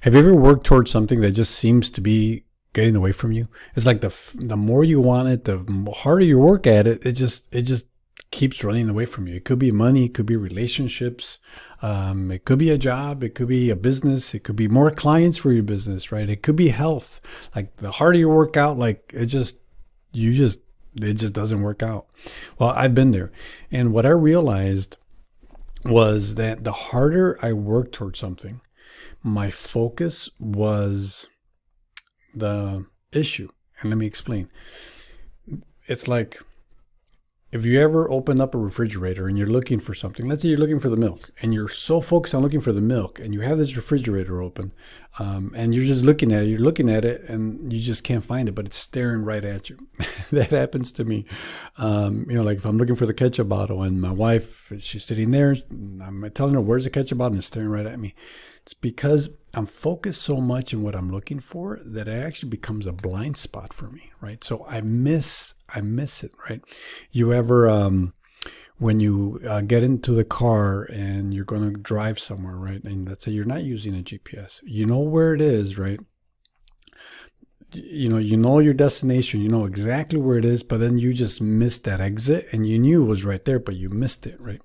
Have you ever worked towards something that just seems to be getting away from you? It's like the more you want it, the harder you work at it. It just keeps running away from you. It could be money, it could be relationships, it could be a job, it could be a business, it could be more clients for your business, right? It could be health. Like the harder you work out, like it just doesn't work out. Well, I've been there, and what I realized was that the harder I worked towards something, my focus was the issue. And let me explain. It's like if you ever open up a refrigerator and you're looking for something, let's say you're looking for the milk, and you're so focused on looking for the milk, and you have this refrigerator open, and you're just looking at it, and you just can't find it, but it's staring right at you. That happens to me. Like if I'm looking for the ketchup bottle, and my wife, she's sitting there, and I'm telling her, where's the ketchup bottle, and it's staring right at me. It's because I'm focused so much on what I'm looking for that it actually becomes a blind spot for me, right? So I miss it, right? You ever, when you get into the car and you're going to drive somewhere, right? And let's say you're not using a GPS, you know where it is, right? You know your destination, you know exactly where it is, but then you just missed that exit, and you knew it was right there, but you missed it, right?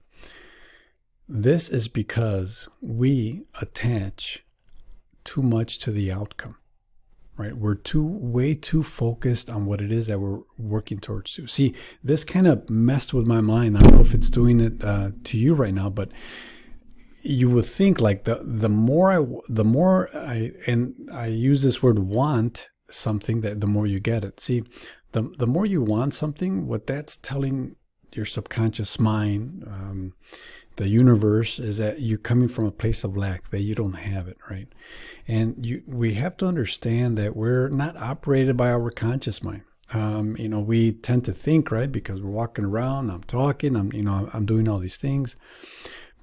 This is because we attach too much to the outcome, right? We're way too focused on what it is that we're working towards. See, this kind of messed with my mind. I don't know if it's doing it to you right now, but you would think like the more I use this word want something, that the more you get it. See, the more you want something, what that's telling your subconscious mind, the universe, is that you're coming from a place of lack, that you don't have it, right? And we have to understand that we're not operated by our conscious mind. We tend to think, right, because we're walking around, I'm talking, I'm doing all these things,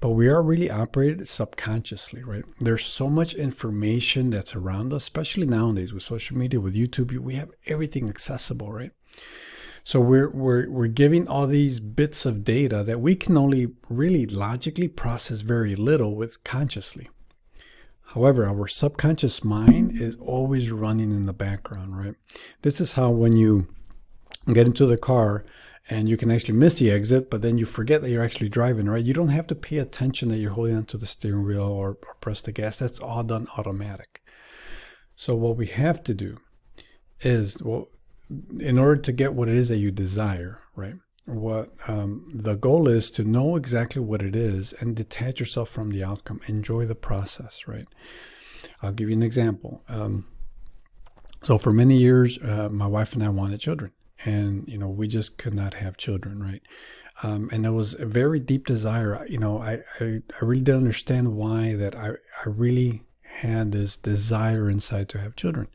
but we are really operated subconsciously, right? There's so much information that's around us, especially nowadays with social media, with YouTube. We have everything accessible, right? So we're giving all these bits of data that we can only really logically process very little with consciously. However, our subconscious mind is always running in the background, right? This is how when you get into the car and you can actually miss the exit, but then you forget that you're actually driving, right? You don't have to pay attention that you're holding onto the steering wheel or press the gas. That's all done automatic. So what we have to do is, in order to get what it is that you desire, right? What the goal is to know exactly what it is and detach yourself from the outcome. Enjoy the process, right? I'll give you an example. So for many years, my wife and I wanted children, and we just could not have children, right? And it was a very deep desire. I really didn't understand why that I really had this desire inside to have children.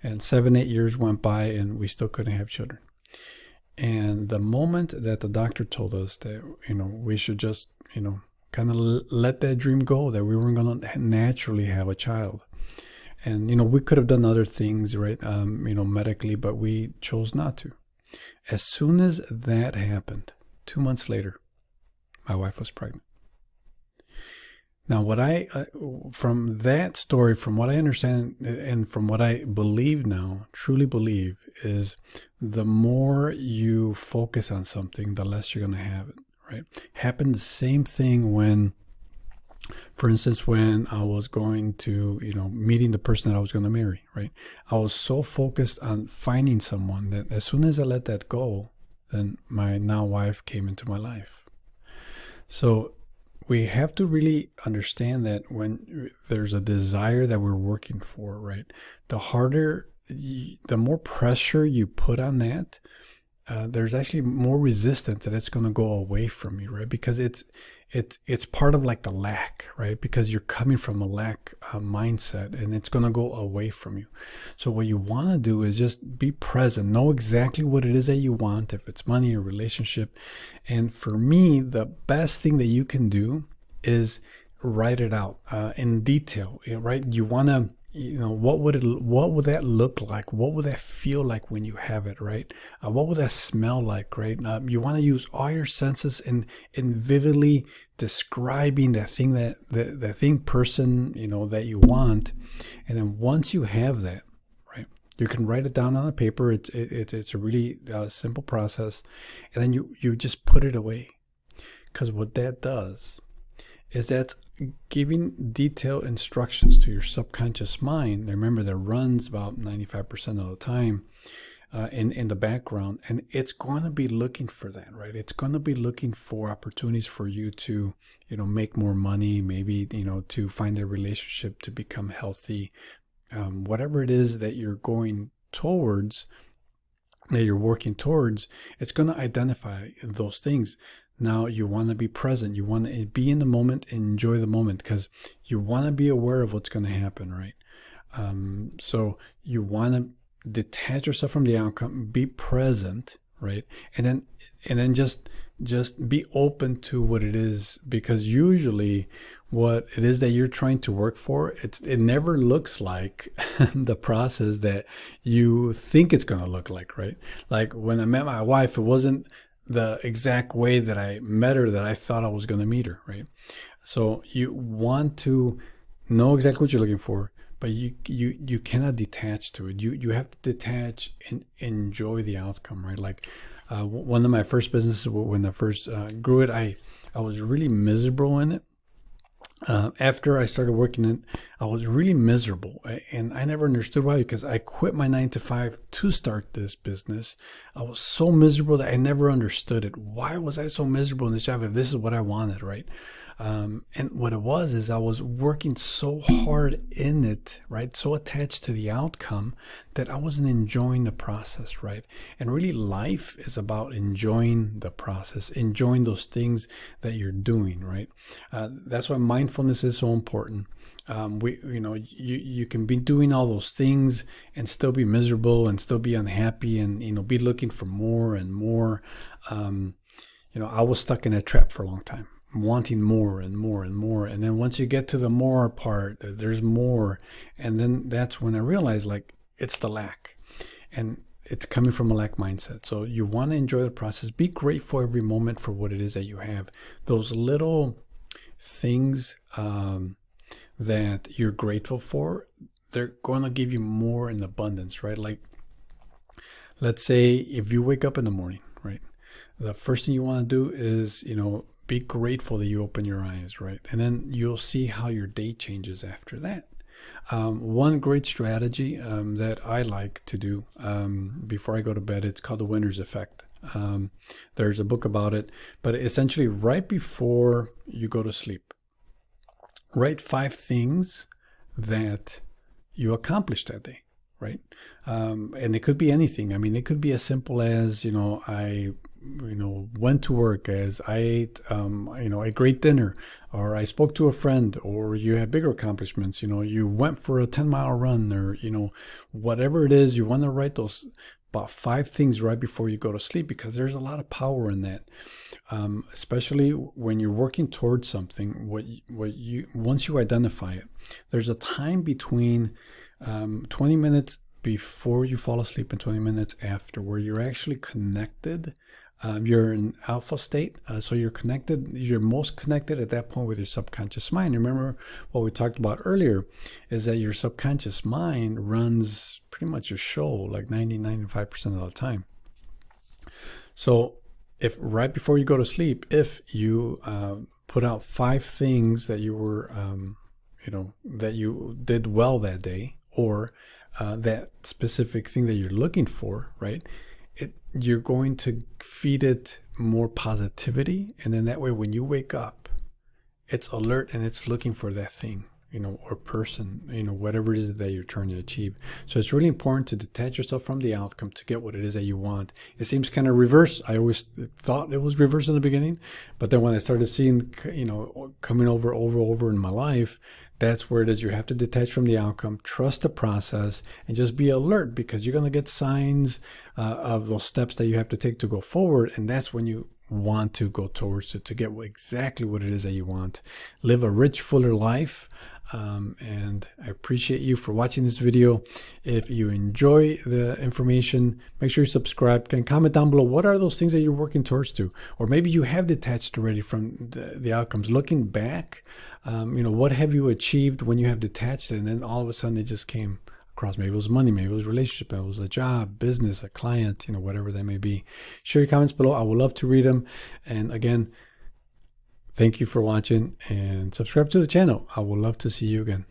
And 7-8 years went by, and we still couldn't have children. And the moment that the doctor told us that, we should just, kind of let that dream go, that we weren't going to naturally have a child. And, we could have done other things, right, medically, but we chose not to. As soon as that happened, 2 months later, my wife was pregnant. Now, from that story, from what I understand and from what I believe now, truly believe, is the more you focus on something, the less you're going to have it, right? Happened the same thing when, for instance, when I was going to, meeting the person that I was going to marry, right? I was so focused on finding someone that as soon as I let that go, then my now wife came into my life. So we have to really understand that when there's a desire that we're working for, right, the more pressure you put on that, there's actually more resistance that it's going to go away from you, right? Because it's part of like the lack, right? Because you're coming from a lack mindset, and it's going to go away from you. So what you want to do is just be present, know exactly what it is that you want, if it's money or relationship. And for me, the best thing that you can do is write it out in detail, right? You want to what would that look like? What would that feel like when you have it, right? What would that smell like, right? You want to use all your senses in vividly describing that thing, that thing, person, that you want. And then once you have that, right, you can write it down on a paper. It's a really simple process, and then you just put it away, because what that does is that's giving detailed instructions to your subconscious mind. Remember, that runs about 95% of the time in the background, and it's going to be looking for that, right? It's going to be looking for opportunities for you to, make more money, maybe, to find a relationship, to become healthy, whatever it is that you're going towards, that you're working towards. It's going to identify those things. Now, you want to be present. You want to be in the moment and enjoy the moment, because you want to be aware of what's going to happen, right? So you want to detach yourself from the outcome, be present, right? And then just be open to what it is, because usually what it is that you're trying to work for, it never looks like the process that you think it's going to look like, right? Like when I met my wife, it wasn't the exact way that I met her that I thought I was going to meet her, right? So you want to know exactly what you're looking for, but you cannot detach to it. You have to detach and enjoy the outcome, right? Like one of my first businesses, when I first grew it, I was really miserable in it. After I started working in, I was really miserable, and I never understood why, because I quit my 9 to 5 to start this business. I was so miserable that I never understood it. Why was I so miserable in this job if this is what I wanted, right? And what it was is I was working so hard in it, right? So attached to the outcome that I wasn't enjoying the process, right? And really, life is about enjoying the process, enjoying those things that you're doing, right? That's why mindfulness is so important. You can be doing all those things and still be miserable and still be unhappy and, be looking for more and more. I was stuck in that trap for a long time, wanting more and more and more. And then once you get to the more part, there's more. And then that's when I realized, like, it's the lack. And it's coming from a lack mindset. So you want to enjoy the process. Be grateful every moment for what it is that you have. Those little things that you're grateful for, they're going to give you more in abundance, right? Like, let's say if you wake up in the morning, right? The first thing you want to do is, be grateful that you open your eyes, right? And then you'll see how your day changes after that. One great strategy that I like to do before I go to bed, it's called the winner's effect. There's a book about it, but essentially right before you go to sleep, write 5 things that you accomplished that day, right? And it could be anything. I mean, it could be as simple as, I went to work, as I ate, a great dinner, or I spoke to a friend, or you had bigger accomplishments, you went for a 10-mile run, or, whatever it is, you want to write those about 5 things right before you go to sleep, because there's a lot of power in that. Especially when you're working towards something, once you identify it, there's a time between 20 minutes before you fall asleep and 20 minutes after where you're actually connected. You're in alpha state, so you're connected. You're most connected at that point with your subconscious mind. Remember what we talked about earlier is that your subconscious mind runs pretty much your show like 95% of the time. So if right before you go to sleep, if you put out 5 things that you were, that you did well that day, or that specific thing that you're looking for, right? You're going to feed it more positivity, and then that way when you wake up, it's alert and it's looking for that thing, or person, whatever it is that you're trying to achieve. So it's really important to detach yourself from the outcome to get what it is that you want. It seems kind of reverse. I always thought it was reverse in the beginning, but then when I started seeing, coming over in my life, that's where it is. You have to detach from the outcome, trust the process, and just be alert, because you're going to get signs of those steps that you have to take to go forward. And that's when you want to go towards it, to get exactly what it is that you want. Live a rich, fuller life. And I appreciate you for watching this video. If you enjoy the information, make sure you subscribe and comment down below. What are those things that you're working towards to? Or maybe you have detached already from the outcomes. Looking back, what have you achieved when you have detached, and then all of a sudden it just came across? Maybe it was money, maybe it was a relationship, it was a job, business, a client, whatever that may be. Share your comments below. I would love to read them. And again, thank you for watching, and subscribe to the channel. I would love to see you again.